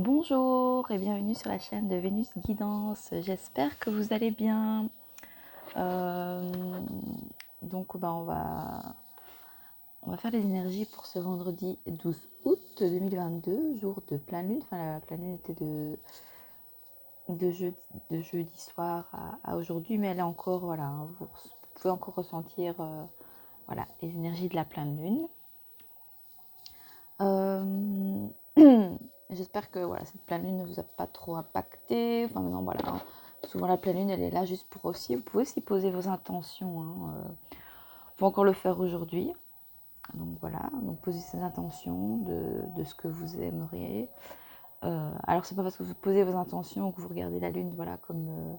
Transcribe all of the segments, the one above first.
Bonjour et bienvenue sur la chaîne de Vénus Guidance. J'espère que vous allez bien. Donc on va faire les énergies pour ce vendredi 12 août 2022, jour de pleine lune. Enfin, la pleine lune était de jeudi soir à aujourd'hui, mais elle est encore, voilà, hein, vous pouvez encore ressentir voilà, les énergies de la pleine lune. J'espère que voilà, cette pleine lune ne vous a pas trop impacté. Enfin maintenant voilà, hein, souvent la pleine lune elle est là juste pour aussi. Vous pouvez aussi poser vos intentions. Vous pouvez encore le faire aujourd'hui. Donc voilà, donc posez ces intentions de ce que vous aimeriez. Alors c'est pas parce que vous posez vos intentions ou que vous regardez la lune voilà comme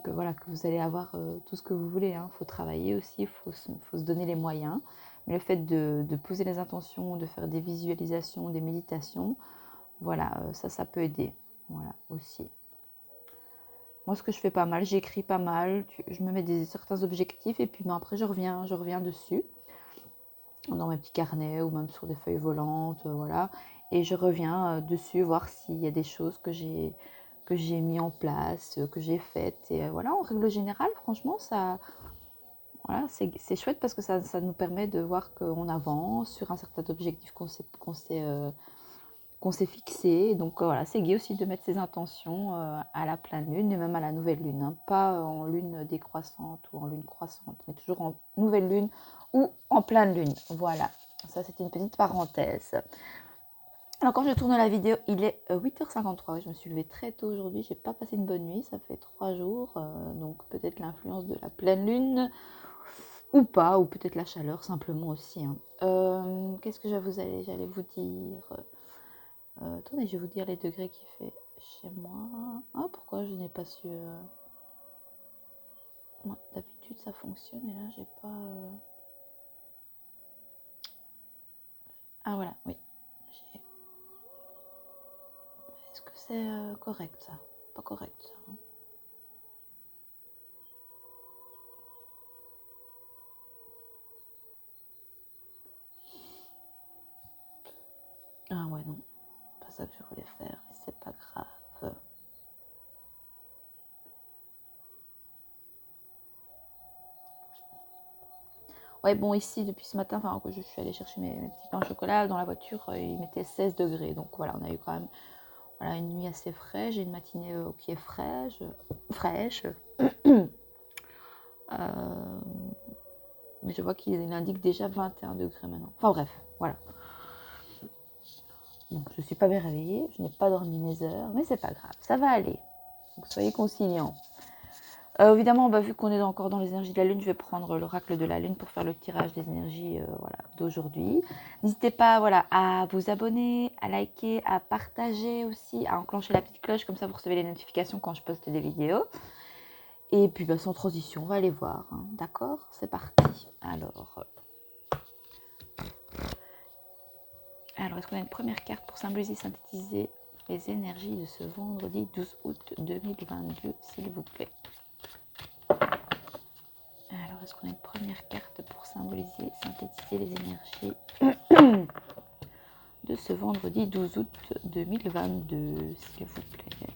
que voilà que vous allez avoir tout ce que vous voulez. Faut travailler aussi, il faut se donner les moyens. Mais le fait de poser les intentions, de faire des visualisations, des méditations, voilà, ça peut aider. Voilà, aussi. Moi, ce que je fais pas mal, j'écris pas mal, je me mets certains objectifs et puis après, je reviens dessus, dans mes petits carnets ou même sur des feuilles volantes, voilà. Et je reviens dessus, voir s'il y a des choses que j'ai mis en place, que j'ai faites. Et voilà, en règle générale, franchement, ça, voilà, c'est chouette parce que ça nous permet de voir qu'on avance sur un certain objectif qu'on s'est fixé. Donc voilà, c'est gai aussi de mettre ses intentions à la pleine lune et même à la nouvelle lune. Hein. Pas en lune décroissante ou en lune croissante, mais toujours en nouvelle lune ou en pleine lune. Voilà, ça c'était une petite parenthèse. Alors quand je tourne la vidéo, il est 8h53. Je me suis levée très tôt aujourd'hui, j'ai pas passé une bonne nuit, ça fait 3 jours. Donc peut-être l'influence de la pleine lune ou pas, ou peut-être la chaleur simplement aussi. Hein. Qu'est-ce que j'allais vous dire attendez, je vais vous dire les degrés qu'il fait chez moi. Ah, pourquoi je n'ai pas su... Moi, d'habitude, ça fonctionne et là, j'ai pas... Ah, voilà, oui. Est-ce que c'est correct, ça? Pas correct, ça. Hein. Ah ouais, non. Pas ça que je voulais faire. C'est pas grave. Ouais, bon, ici, depuis ce matin, enfin, que je suis allée chercher mes petits pains au chocolat, dans la voiture, il mettait 16 degrés. Donc voilà, on a eu quand même voilà, une nuit assez fraîche et une matinée qui est fraîche. Mais je vois qu'il indique déjà 21 degrés maintenant. Enfin bref, voilà. Donc je ne suis pas bien réveillée, je n'ai pas dormi mes heures, mais c'est pas grave, ça va aller. Donc soyez conciliants. Évidemment, vu qu'on est encore dans les énergies de la Lune, je vais prendre l'oracle de la Lune pour faire le tirage des énergies voilà, d'aujourd'hui. N'hésitez pas voilà, à vous abonner, à liker, à partager aussi, à enclencher la petite cloche, comme ça vous recevez les notifications quand je poste des vidéos. Et puis sans transition, on va aller voir. Hein. D'accord? C'est parti. Alors, est-ce qu'on a une première carte pour symboliser, synthétiser les énergies de ce vendredi 12 août 2022, s'il vous plaît? Alors, est-ce qu'on a une première carte pour symboliser, synthétiser les énergies de ce vendredi 12 août 2022, s'il vous plaît?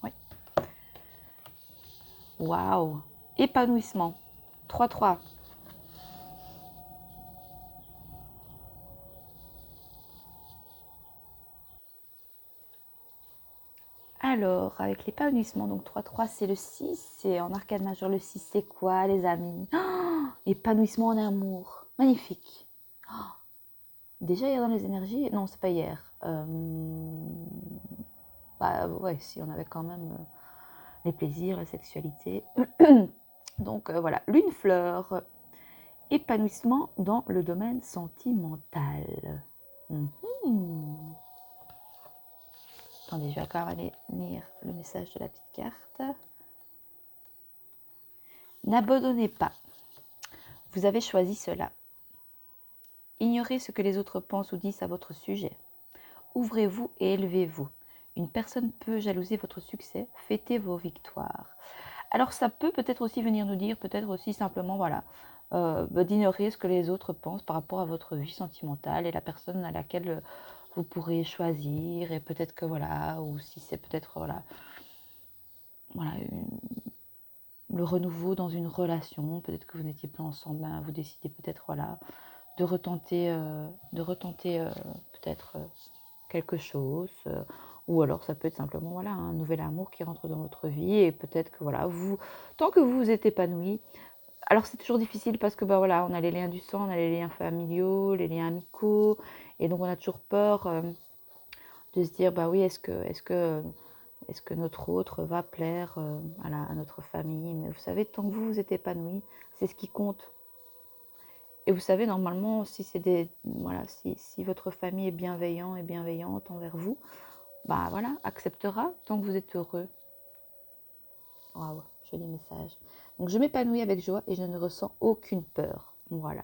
Oui. Waouh! Épanouissement. 3-3. Alors, avec l'épanouissement, donc 3-3, c'est le 6. C'est en arcane majeur, le 6, c'est quoi, les amis? Épanouissement en amour. Magnifique. Déjà hier dans les énergies, non, c'est pas hier. Ouais, si, on avait quand même les plaisirs, la sexualité. Donc voilà, lune fleur, épanouissement dans le domaine sentimental. Attendez, je vais quand même aller lire le message de la petite carte. N'abandonnez pas. Vous avez choisi cela. Ignorez ce que les autres pensent ou disent à votre sujet. Ouvrez-vous et élevez-vous. Une personne peut jalouser votre succès. Fêtez vos victoires. Alors ça peut peut-être aussi venir nous dire, peut-être aussi simplement, voilà, d'ignorer ce que les autres pensent par rapport à votre vie sentimentale et la personne à laquelle vous pourrez choisir. Et peut-être que voilà, ou si c'est peut-être voilà, le renouveau dans une relation, peut-être que vous n'étiez plus ensemble, ben, vous décidez peut-être voilà, de retenter peut-être quelque chose, ou alors ça peut être simplement voilà, un nouvel amour qui rentre dans votre vie, et peut-être que voilà, tant que vous vous êtes épanoui, alors c'est toujours difficile parce que bah, voilà, on a les liens du sang, on a les liens familiaux, les liens amicaux, et donc on a toujours peur de se dire bah oui, est-ce que notre autre va plaire à notre famille, mais vous savez, tant que vous vous êtes épanoui, c'est ce qui compte. Et vous savez, normalement, si c'est voilà, si votre famille est bienveillant et bienveillante envers vous, bah voilà, acceptera tant que vous êtes heureux. Waouh, joli message. Donc je m'épanouis avec joie et je ne ressens aucune peur. Voilà.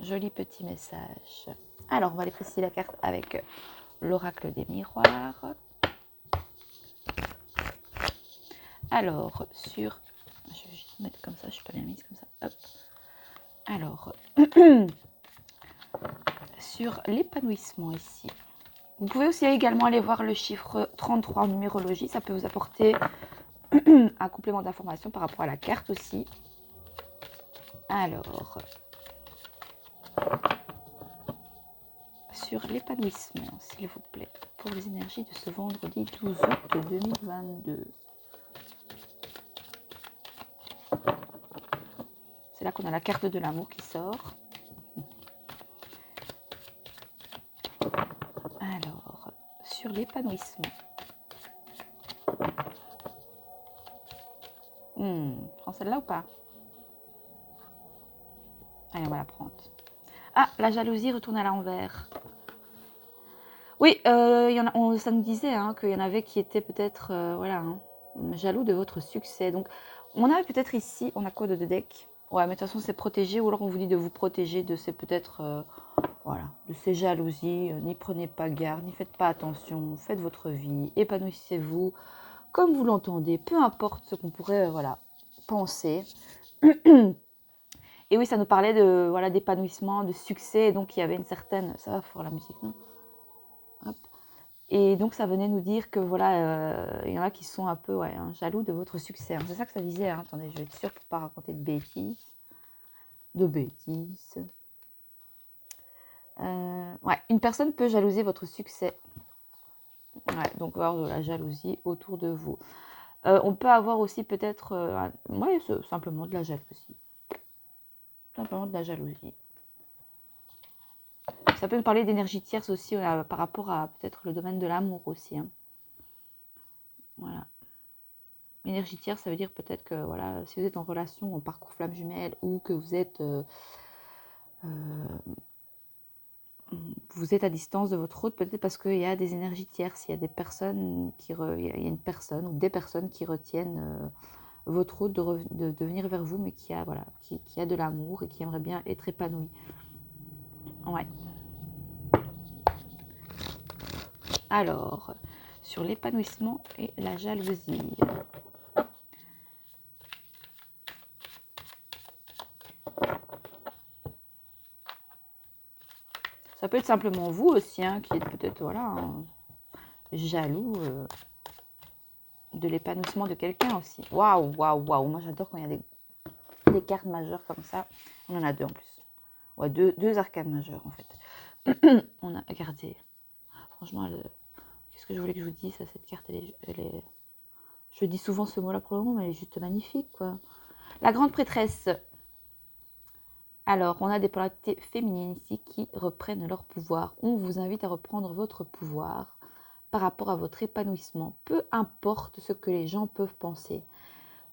Joli petit message. Alors, on va aller préciser la carte avec l'oracle des miroirs. Alors, je vais juste mettre comme ça, je ne suis pas bien mise comme ça. Hop. Alors, sur l'épanouissement ici. Vous pouvez aussi également aller voir le chiffre 33 en numérologie. Ça peut vous apporter un complément d'information par rapport à la carte aussi. Alors, sur l'épanouissement, s'il vous plaît, pour les énergies de ce vendredi 12 août 2022. C'est là qu'on a la carte de l'amour qui sort. Alors, sur l'épanouissement. Prends celle-là ou pas? Allez, on va la prendre. Ah, la jalousie retourne à l'envers. Oui, ça nous disait qu'il y en avait qui étaient peut-être voilà, jaloux de votre succès. Donc, on a peut-être ici, on a quoi de deck? Ouais, mais de toute façon, c'est protégé, ou alors on vous dit de vous protéger de ces peut-être, voilà, de ces jalousies. N'y prenez pas garde, n'y faites pas attention, faites votre vie, épanouissez-vous comme vous l'entendez, peu importe ce qu'on pourrait voilà, penser. Et oui, ça nous parlait de voilà, d'épanouissement, de succès, donc il y avait une certaine... Ça va fort la musique, non? Hop. Et donc ça venait nous dire que voilà, il y en a qui sont un peu ouais, jaloux de votre succès. C'est ça que ça disait, hein. Attendez, je vais être sûre pour ne pas raconter de bêtises. Ouais, une personne peut jalouser votre succès. Ouais, donc avoir de la jalousie autour de vous. On peut avoir aussi peut-être, ouais, simplement de la jalousie. Simplement de la jalousie. Ça peut nous parler d'énergie tierce aussi par rapport à peut-être le domaine de l'amour aussi. Hein. Voilà. Énergie tierce, ça veut dire peut-être que voilà, si vous êtes en relation, en parcours flamme jumelle, ou que vous êtes à distance de votre autre, peut-être parce qu'il y a des énergies tierces, il y a des personnes il y a une personne ou des personnes qui retiennent votre autre de venir vers vous, mais qui a de l'amour et qui aimerait bien être épanoui. Ouais. Alors, sur l'épanouissement et la jalousie. Ça peut être simplement vous aussi, hein, qui êtes peut-être voilà, jaloux de l'épanouissement de quelqu'un aussi. Waouh, waouh, waouh. Moi, j'adore quand il y a des cartes majeures comme ça. On en a deux en plus. Ouais, deux arcanes majeures en fait. On a regardé. Franchement, qu'est-ce que je voulais que je vous dise à cette carte, elle est... Je dis souvent ce mot-là pour le moment, mais elle est juste magnifique, quoi. La grande prêtresse. Alors, on a des polarités féminines ici qui reprennent leur pouvoir. On vous invite à reprendre votre pouvoir par rapport à votre épanouissement. Peu importe ce que les gens peuvent penser.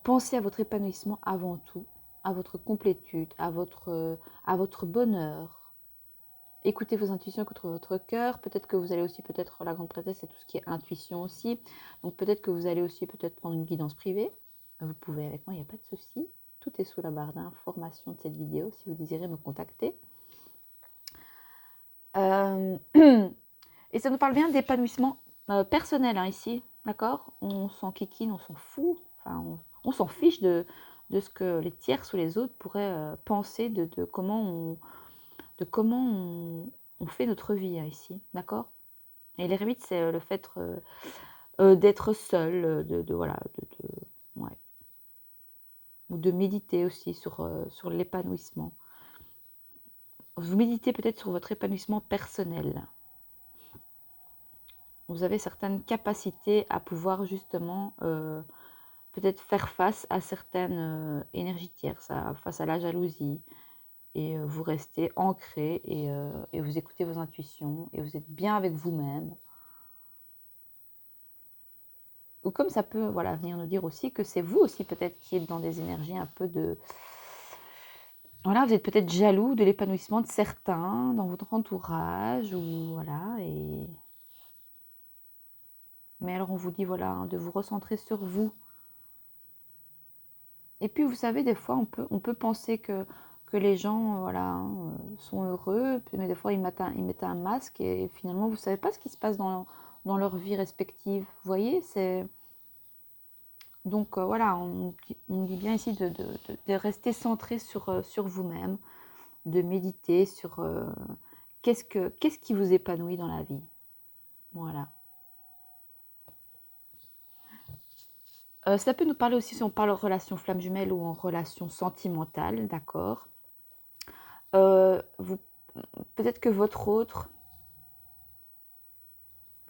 Pensez à votre épanouissement avant tout, à votre complétude, à votre bonheur. Écoutez vos intuitions, écoutez votre cœur. Peut-être que vous allez aussi, peut-être la grande prêtresse, c'est tout ce qui est intuition aussi. Donc peut-être que vous allez aussi peut-être prendre une guidance privée. Vous pouvez avec moi, il n'y a pas de souci. Tout est sous la barre d'information de cette vidéo si vous désirez me contacter. Et ça nous parle bien d'épanouissement personnel hein, ici, d'accord? On s'en kikine, on s'en fout. Enfin, On s'en fiche de ce que les tierces ou les autres pourraient penser de comment on fait notre vie ici, d'accord? Et l'ermite, c'est le fait d'être seul, voilà, ouais, ou de méditer aussi sur l'épanouissement. Vous méditez peut-être sur votre épanouissement personnel. Vous avez certaines capacités à pouvoir justement peut-être faire face à certaines énergies tierces, face à la jalousie, et vous restez ancré et vous écoutez vos intuitions et vous êtes bien avec vous-même. Ou comme ça peut voilà, venir nous dire aussi que c'est vous aussi peut-être qui êtes dans des énergies un peu de... Voilà, vous êtes peut-être jaloux de l'épanouissement de certains dans votre entourage, ou voilà, et... Mais alors on vous dit, voilà, de vous recentrer sur vous. Et puis vous savez, des fois, on peut penser que les gens voilà, sont heureux, mais des fois ils mettent un masque et finalement vous ne savez pas ce qui se passe dans leur vie respective. Vous voyez, c'est... Donc voilà, on dit bien ici de rester centré sur vous-même, de méditer sur qu'est-ce qui vous épanouit dans la vie. Voilà. Ça peut nous parler aussi si on parle en relation flamme jumelle ou en relation sentimentale, d'accord. Peut-être que votre autre,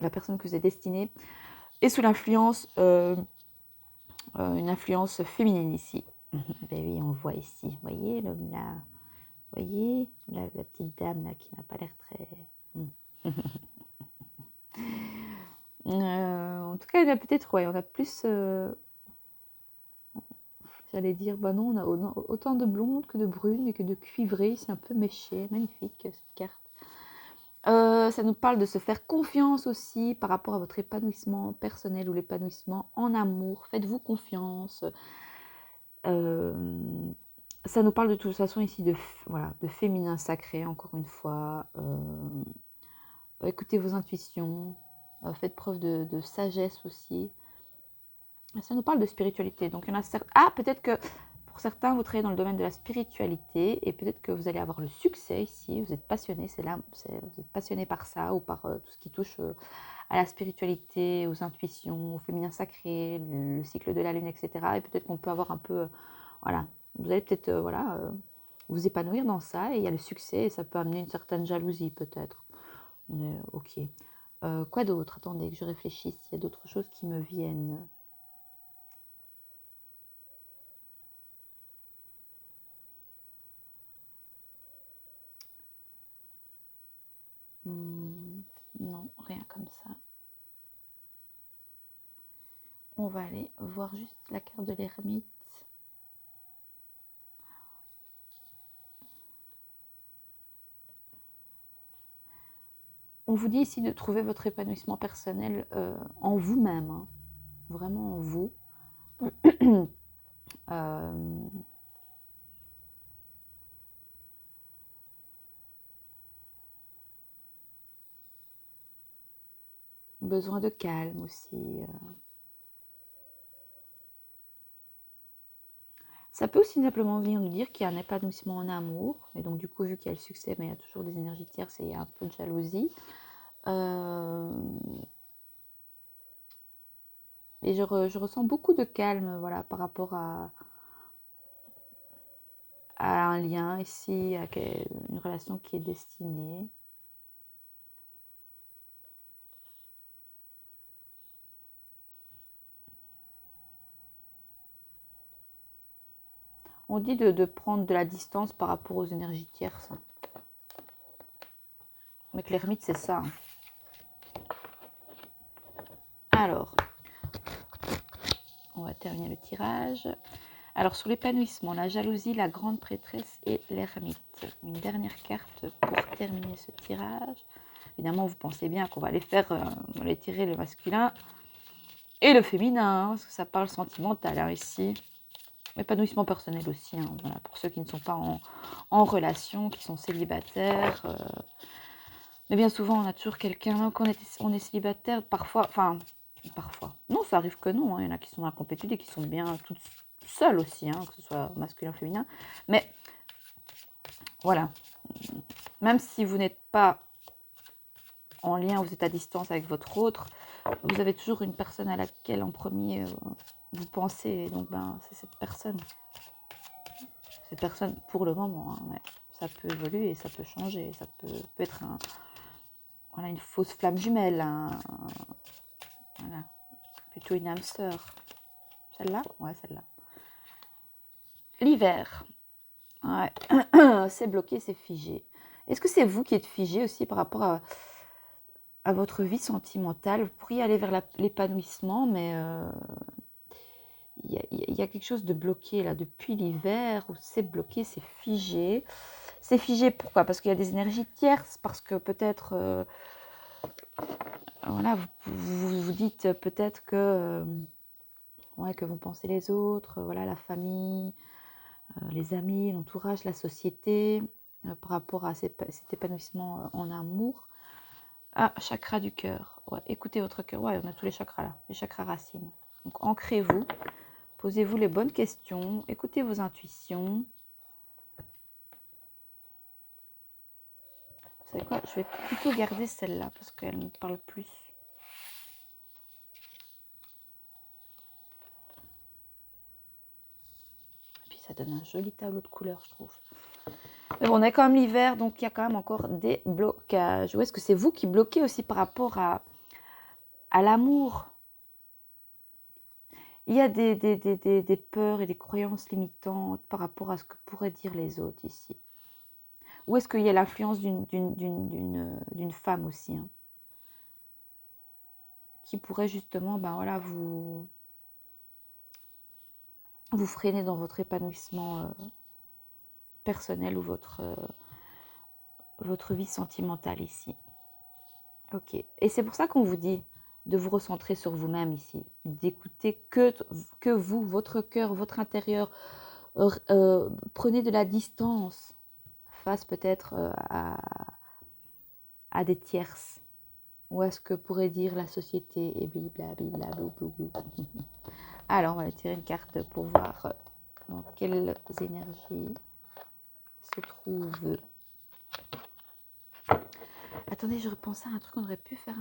la personne que vous êtes destinée, est sous l'influence, une influence féminine ici. Ben oui, on le voit ici. Vous voyez, voyez la petite dame là qui n'a pas l'air très... en tout cas, il y a peut-être, ouais, on a plus... J'allais dire, bah non, on a autant de blondes que de brunes et que de cuivrées. C'est un peu méché, magnifique cette carte. Ça nous parle de se faire confiance aussi par rapport à votre épanouissement personnel ou l'épanouissement en amour. Faites-vous confiance. Ça nous parle de toute façon ici voilà, de féminin sacré, encore une fois. Écoutez vos intuitions. Faites preuve de sagesse aussi. Ça nous parle de spiritualité. Donc, il y en a certains... Ah, peut-être que pour certains, vous travaillez dans le domaine de la spiritualité et peut-être que vous allez avoir le succès ici. Vous êtes passionné, vous êtes passionné par ça ou par tout ce qui touche à la spiritualité, aux intuitions, au féminin sacré, le cycle de la lune, etc. Et peut-être qu'on peut avoir un peu... voilà, vous allez peut-être vous épanouir dans ça et il y a le succès et ça peut amener une certaine jalousie peut-être. On est ok. Quoi d'autre? Attendez que je réfléchisse, il y a d'autres choses qui me viennent. Non, rien comme ça. On va aller voir juste la carte de l'ermite. On vous dit ici de trouver votre épanouissement personnel en vous-même, hein, vraiment en vous. Besoin de calme aussi. Ça peut aussi simplement venir nous dire qu'il y a un épanouissement en amour. Et donc du coup, vu qu'il y a le succès, mais il y a toujours des énergies tierces et il y a un peu de jalousie. Et je ressens beaucoup de calme voilà, par rapport à un lien ici, à une relation qui est destinée. On dit de prendre de la distance par rapport aux énergies tierces. Avec l'ermite, c'est ça. Alors, on va terminer le tirage. Alors, sur l'épanouissement, la jalousie, la grande prêtresse et l'ermite. Une dernière carte pour terminer ce tirage. Évidemment, vous pensez bien qu'on va aller on va aller tirer le masculin et le féminin, parce que ça parle sentimental hein, ici. Épanouissement personnel aussi, hein, voilà, pour ceux qui ne sont pas en relation, qui sont célibataires. Mais bien souvent, on a toujours quelqu'un, quand on est célibataire, parfois, enfin, parfois. Non, ça arrive que non, hein. Il y en a qui sont dans la complétude et qui sont bien toutes seules aussi, hein, que ce soit masculin, féminin. Mais voilà, même si vous n'êtes pas en lien, vous êtes à distance avec votre autre, vous avez toujours une personne à laquelle en premier vous pensez. Et donc, ben, c'est cette personne. Cette personne pour le moment, hein, mais ça peut évoluer, ça peut changer, ça peut être voilà, une fausse flamme jumelle, voilà, plutôt une âme sœur. Celle-là? Ouais, celle-là. L'hiver. Ouais. C'est bloqué, c'est figé. Est-ce que c'est vous qui êtes figé aussi par rapport à votre vie sentimentale? Vous pourriez aller vers l'épanouissement, mais il y a quelque chose de bloqué là depuis l'hiver, où c'est bloqué, c'est figé. C'est figé pourquoi? Parce qu'il y a des énergies tierces, parce que peut-être, voilà, vous dites peut-être que, ouais, que vous pensez les autres, voilà, la famille, les amis, l'entourage, la société, par rapport à cet épanouissement en amour. Ah, chakra du cœur. Ouais, écoutez votre cœur. Ouais, on a tous les chakras là, les chakras racines. Donc ancrez-vous, posez-vous les bonnes questions, écoutez vos intuitions. Vous savez quoi? Je vais plutôt garder celle-là parce qu'elle me parle plus. Et puis ça donne un joli tableau de couleurs, je trouve. Mais bon, on est quand même l'hiver, donc il y a quand même encore des blocages. Ou est-ce que c'est vous qui bloquez aussi par rapport à l'amour? Il y a des peurs et des croyances limitantes par rapport à ce que pourraient dire les autres ici. Ou est-ce qu'il y a l'influence d'une femme aussi, hein, qui pourrait justement, ben voilà, vous freiner dans votre épanouissement personnel ou votre vie sentimentale ici. Ok. Et c'est pour ça qu'on vous dit de vous recentrer sur vous-même ici, d'écouter que vous, votre cœur, votre intérieur. Prenez de la distance face peut-être à des tierces, ou à ce que pourrait dire la société, et blablabla. Alors, on va tirer une carte pour voir dans quelles énergies se trouve. Attendez, je repensais à un truc, on aurait pu faire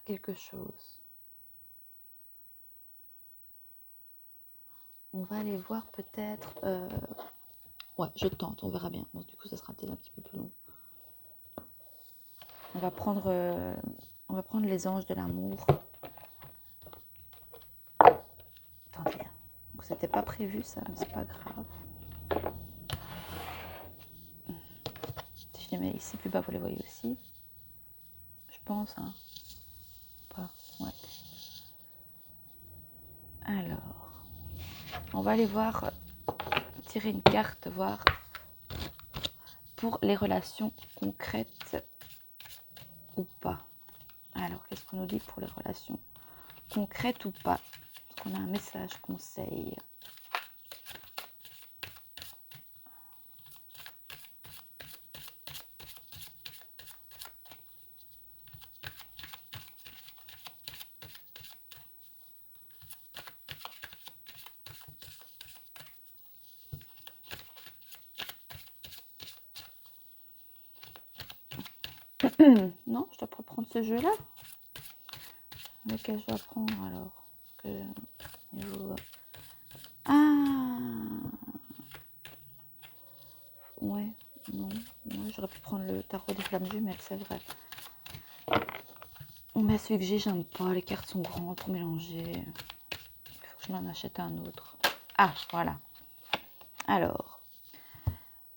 quelque chose. On va aller voir peut-être... Ouais, je tente, on verra bien. Bon, du coup, ça sera peut-être un petit peu plus long. On va prendre les anges de l'amour. Attendez, c'était pas prévu ça, mais c'est pas grave. Si je les mets ici plus bas, vous les voyez aussi. Je pense, hein. Pas, ouais. Alors, on va aller voir, tirer une carte, voir pour les relations concrètes ou pas. Alors, qu'est-ce qu'on nous dit pour les relations concrètes ou pas? Est-ce qu'on a un message conseil? Non, je dois pas prendre ce jeu-là. Lequel je dois prendre alors? Ah, ouais, non, ouais, j'aurais pu prendre le tarot des flammes jumelles, c'est vrai. Mais celui que j'ai, j'aime pas. Les cartes sont grandes pour mélanger. Il faut que je m'en achète un autre. Ah, voilà. Alors,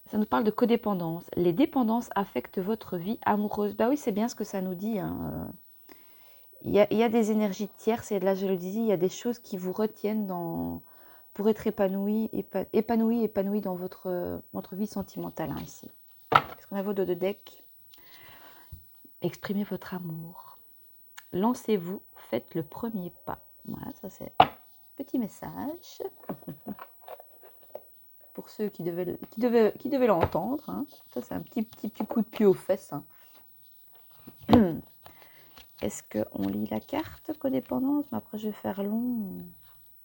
ça nous parle de codépendance. Les dépendances affectent votre vie amoureuse. Bah oui, c'est bien ce que ça nous dit, hein. Il y a des énergies tierces et de la jalousie. Il y a des choses qui vous retiennent pour être épanoui dans votre vie sentimentale, hein, ici. Est-ce qu'on a vos deux decks? Exprimez votre amour. Lancez-vous, faites le premier pas. Voilà, ça c'est un petit message pour ceux qui devaient l'entendre, hein. Ça c'est un petit coup de pied aux fesses, hein. est-ce qu'on lit la carte codépendance? Mais après, je vais faire long.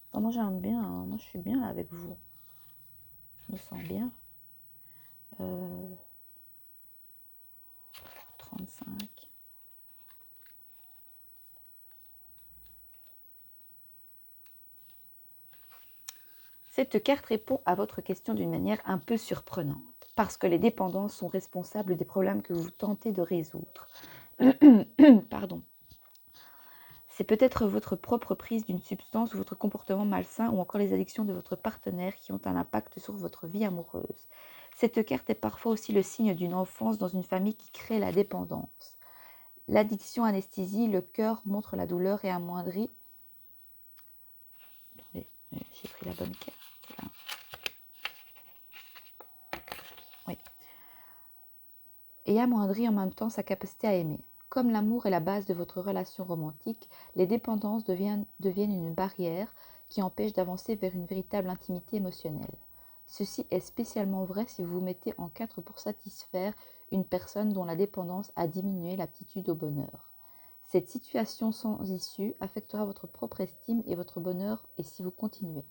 Enfin, moi, j'aime bien. Hein. Moi, je suis bien là avec vous. Je me sens bien. 35. Cette carte répond à votre question d'une manière un peu surprenante, parce que les dépendances sont responsables des problèmes que vous tentez de résoudre. Pardon. C'est peut-être votre propre prise d'une substance ou votre comportement malsain ou encore les addictions de votre partenaire qui ont un impact sur votre vie amoureuse. Cette carte est parfois aussi le signe d'une enfance dans une famille qui crée la dépendance. L'addiction anesthésie, le cœur montre la douleur et amoindrit. Attendez, j'ai pris la bonne carte. Là. Oui. Et amoindrit en même temps sa capacité à aimer. Comme l'amour est la base de votre relation romantique, les dépendances deviennent une barrière qui empêche d'avancer vers une véritable intimité émotionnelle. Ceci est spécialement vrai si vous vous mettez en quatre pour satisfaire une personne dont la dépendance a diminué l'aptitude au bonheur. Cette situation sans issue affectera votre propre estime et votre bonheur et si vous continuez.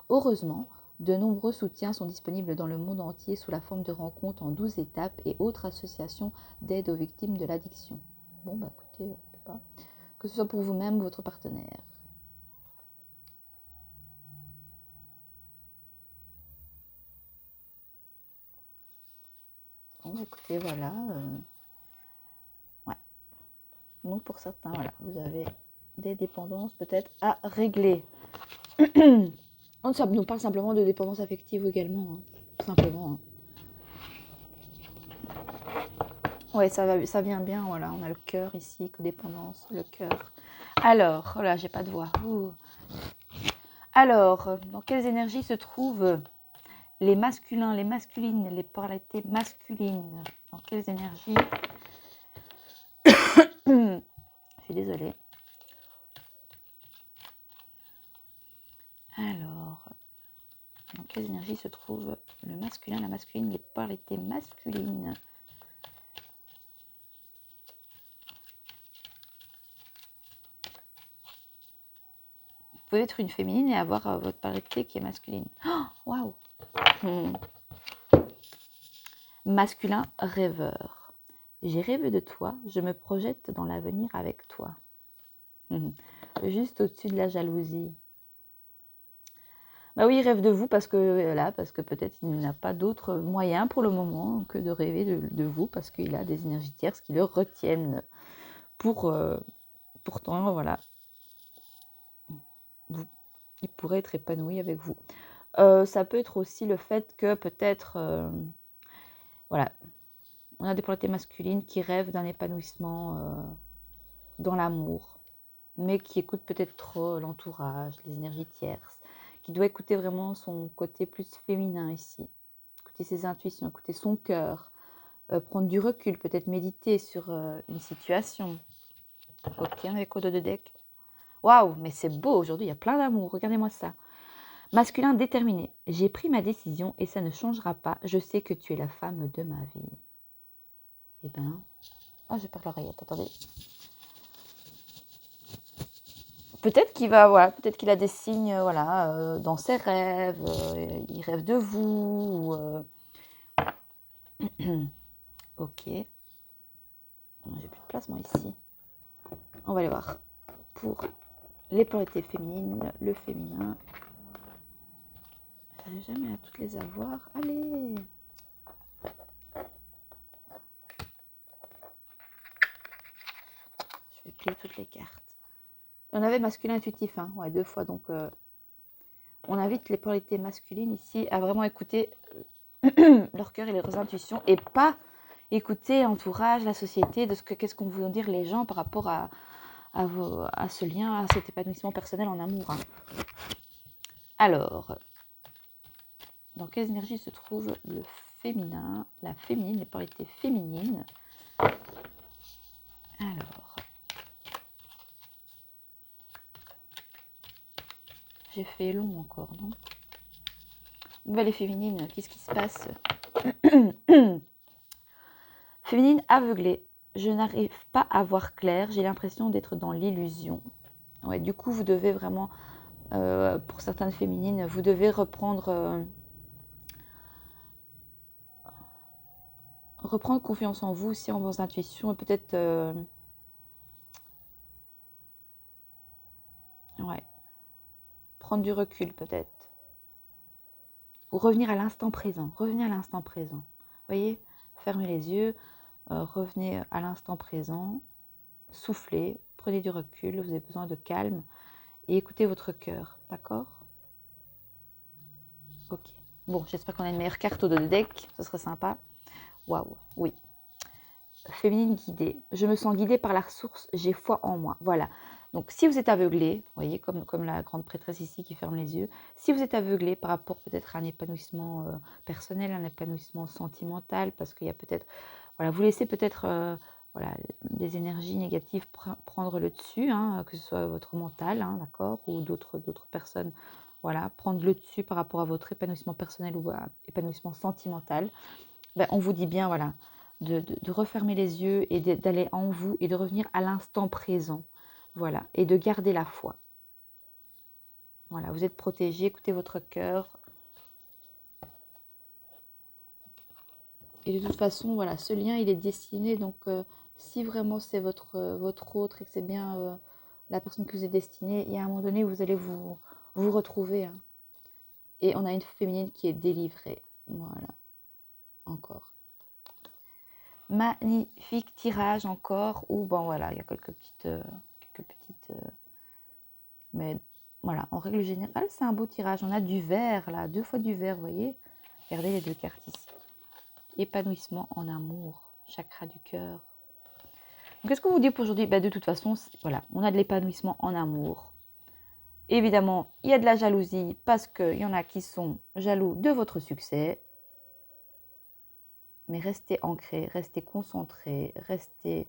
Heureusement, de nombreux soutiens sont disponibles dans le monde entier sous la forme de rencontres en 12 étapes et autres associations d'aide aux victimes de l'addiction. Bon, bah écoutez, je sais pas. Que ce soit pour vous-même ou votre partenaire. Bon, bah écoutez, voilà. Ouais. Donc pour certains, voilà, vous avez des dépendances peut-être à régler. Ça nous parle simplement de dépendance affective également, hein. Simplement. Hein. Ouais, ça vient bien, voilà, on a le cœur ici, codépendance, le cœur. Alors, voilà, j'ai pas de voix. Ouh. Alors, dans quelles énergies se trouvent les masculins, les masculines, les polarités masculines? Dans quelles énergies? Je suis désolée. Alors, dans quelles énergies se trouvent le masculin, la masculine, les polarités masculines? Vous pouvez être une féminine et avoir votre polarité qui est masculine. Waouh! Masculin rêveur. J'ai rêvé de toi, je me projette dans l'avenir avec toi. Juste au-dessus de la jalousie. Bah oui, il rêve de vous parce que peut-être il n'a pas d'autre moyen pour le moment que de rêver de vous parce qu'il a des énergies tierces qui le retiennent. Pourtant, voilà, il pourrait être épanoui avec vous. Ça peut être aussi le fait que peut-être, voilà, on a des polarités masculines qui rêvent d'un épanouissement dans l'amour, mais qui écoutent peut-être trop l'entourage, les énergies tierces, qui doit écouter vraiment son côté plus féminin ici, écouter ses intuitions, écouter son cœur, prendre du recul, peut-être méditer sur une situation. Ok, on avait quoi de deck? Waouh, mais c'est beau aujourd'hui, il y a plein d'amour, regardez-moi ça. Masculin déterminé, j'ai pris ma décision et ça ne changera pas, je sais que tu es la femme de ma vie. Eh ben, je perds l'oreillette, attendez. Peut-être qu'il va, voilà, peut-être qu'il a des signes, voilà, dans ses rêves, il rêve de vous. Ok. J'ai plus de place moi ici. On va aller voir. Pour les polarités féminines, le féminin. J'arrive jamais à toutes les avoir. Allez. Je vais plier toutes les cartes. On avait masculin intuitif, hein, ouais, 2 fois. Donc, on invite les polarités masculines ici à vraiment écouter leur cœur et leurs intuitions et pas écouter l'entourage, la société, de qu'est-ce qu'on veut dire les gens par rapport à ce lien, à cet épanouissement personnel en amour. Hein. Alors, dans quelles énergies se trouve le féminin, la féminine, les polarités féminines? Alors, j'ai fait long encore, non? Les féminines, qu'est-ce qui se passe? Féminine aveuglée. je n'arrive pas à voir clair, j'ai l'impression d'être dans l'illusion. Ouais, du coup, vous devez vraiment, pour certaines féminines, vous devez reprendre confiance en vous aussi, en vos intuitions, et peut-être, ouais, prendre du recul peut-être. Ou revenir à l'instant présent, revenez à l'instant présent. Vous voyez, fermez les yeux, revenez à l'instant présent, soufflez, prenez du recul, vous avez besoin de calme et écoutez votre cœur, d'accord? Ok. Bon, j'espère qu'on a une meilleure carte au dos de deck, ce serait sympa. Waouh, oui. Féminine guidée. Je me sens guidée par la ressource, j'ai foi en moi. Voilà. Donc, si vous êtes aveuglé, vous voyez, comme la grande prêtresse ici qui ferme les yeux, si vous êtes aveuglé par rapport peut-être à un épanouissement personnel, un épanouissement sentimental, parce qu'il y a peut-être, voilà, vous laissez peut-être voilà, des énergies négatives prendre le dessus, hein, que ce soit votre mental, hein, d'accord, ou d'autres personnes, voilà, prendre le dessus par rapport à votre épanouissement personnel ou à épanouissement sentimental. Ben, on vous dit bien, voilà, de refermer les yeux et d'aller en vous et de revenir à l'instant présent. Voilà, et de garder la foi. Voilà, vous êtes protégé, écoutez votre cœur. Et de toute façon, voilà, ce lien, il est destiné. Donc, si vraiment c'est votre autre et que c'est bien la personne que vous êtes destinée, il y a un moment donné où vous allez vous retrouver. Hein. Et on a une féminine qui est délivrée. Voilà, encore. Magnifique tirage encore. Ou bon, voilà, il y a quelques petites... mais voilà, en règle générale, c'est un beau tirage. On a du vert, là, 2 fois du vert, vous voyez. Regardez les 2 cartes ici. Épanouissement en amour, chakra du cœur. Qu'est-ce qu'on vous dit pour aujourd'hui? De toute façon, voilà, on a de l'épanouissement en amour. Évidemment, il y a de la jalousie parce qu'il y en a qui sont jaloux de votre succès. Mais restez ancrés, restez concentrés, restez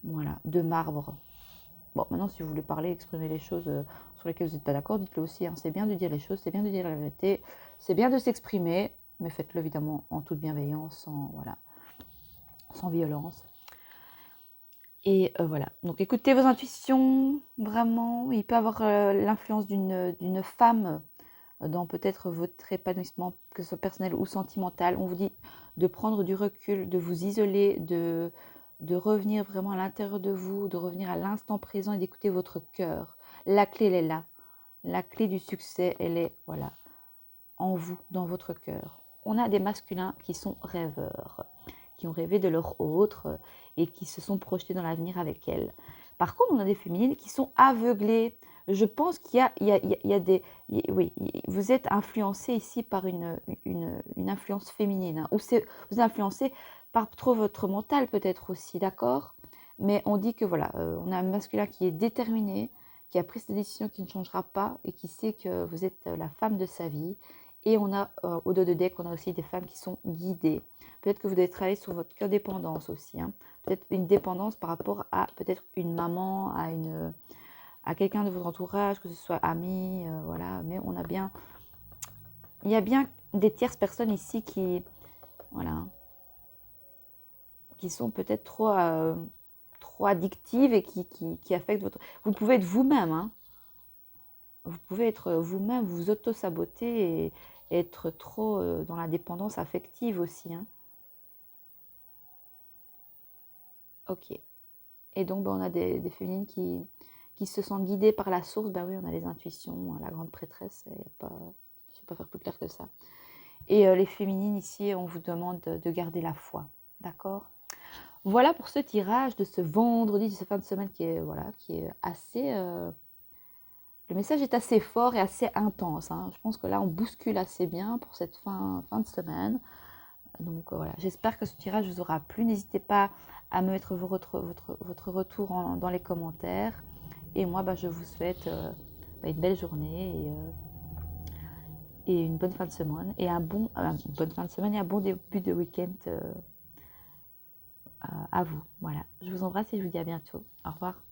voilà, de marbre. Bon, maintenant, si vous voulez parler, exprimer les choses sur lesquelles vous n'êtes pas d'accord, dites-le aussi. Hein. C'est bien de dire les choses, c'est bien de dire la vérité, c'est bien de s'exprimer, mais faites-le évidemment en toute bienveillance, sans violence. Et voilà, donc écoutez vos intuitions, vraiment. Il peut y avoir l'influence d'une femme dans peut-être votre épanouissement, que ce soit personnel ou sentimental. On vous dit de prendre du recul, de vous isoler, de revenir vraiment à l'intérieur de vous, de revenir à l'instant présent et d'écouter votre cœur. La clé, elle est là. La clé du succès, elle est, voilà, en vous, dans votre cœur. On a des masculins qui sont rêveurs, qui ont rêvé de leur autre et qui se sont projetés dans l'avenir avec elle. Par contre, on a des féminines qui sont aveuglées. Je pense qu'il y a des... Oui, vous êtes influencé ici par une influence féminine. Hein, ou vous êtes influencé par trop votre mental peut-être aussi, d'accord? Mais on dit que voilà, on a un masculin qui est déterminé, qui a pris cette décision qui ne changera pas et qui sait que vous êtes la femme de sa vie. Et on a, au dos de deck, on a aussi des femmes qui sont guidées. Peut-être que vous devez travailler sur votre codépendance aussi. Hein. Peut-être une dépendance par rapport à peut-être une maman, à quelqu'un de votre entourage, que ce soit ami, voilà. Mais on a bien... Il y a bien des tierces personnes ici qui... Voilà. Qui sont peut-être trop addictives et qui affectent votre... Vous pouvez être vous-même, hein. Vous pouvez être vous-même, vous auto-saboter et être trop dans la dépendance affective aussi. Hein. Ok. Et donc, on a des féminines qui se sentent guidées par la source. Oui, on a les intuitions, la grande prêtresse. Je ne vais pas faire plus clair que ça. Et les féminines ici, on vous demande de garder la foi. D'accord? Voilà pour ce tirage de ce vendredi, de ce fin de semaine qui est assez... Le message est assez fort et assez intense. Hein. Je pense que là, on bouscule assez bien pour cette fin de semaine. Donc voilà, j'espère que ce tirage vous aura plu. N'hésitez pas à me mettre votre retour dans les commentaires. Et moi, je vous souhaite une belle journée et une bonne fin de semaine. Et une bonne fin de semaine et un bon début de week-end à vous. Voilà, je vous embrasse et je vous dis à bientôt. Au revoir.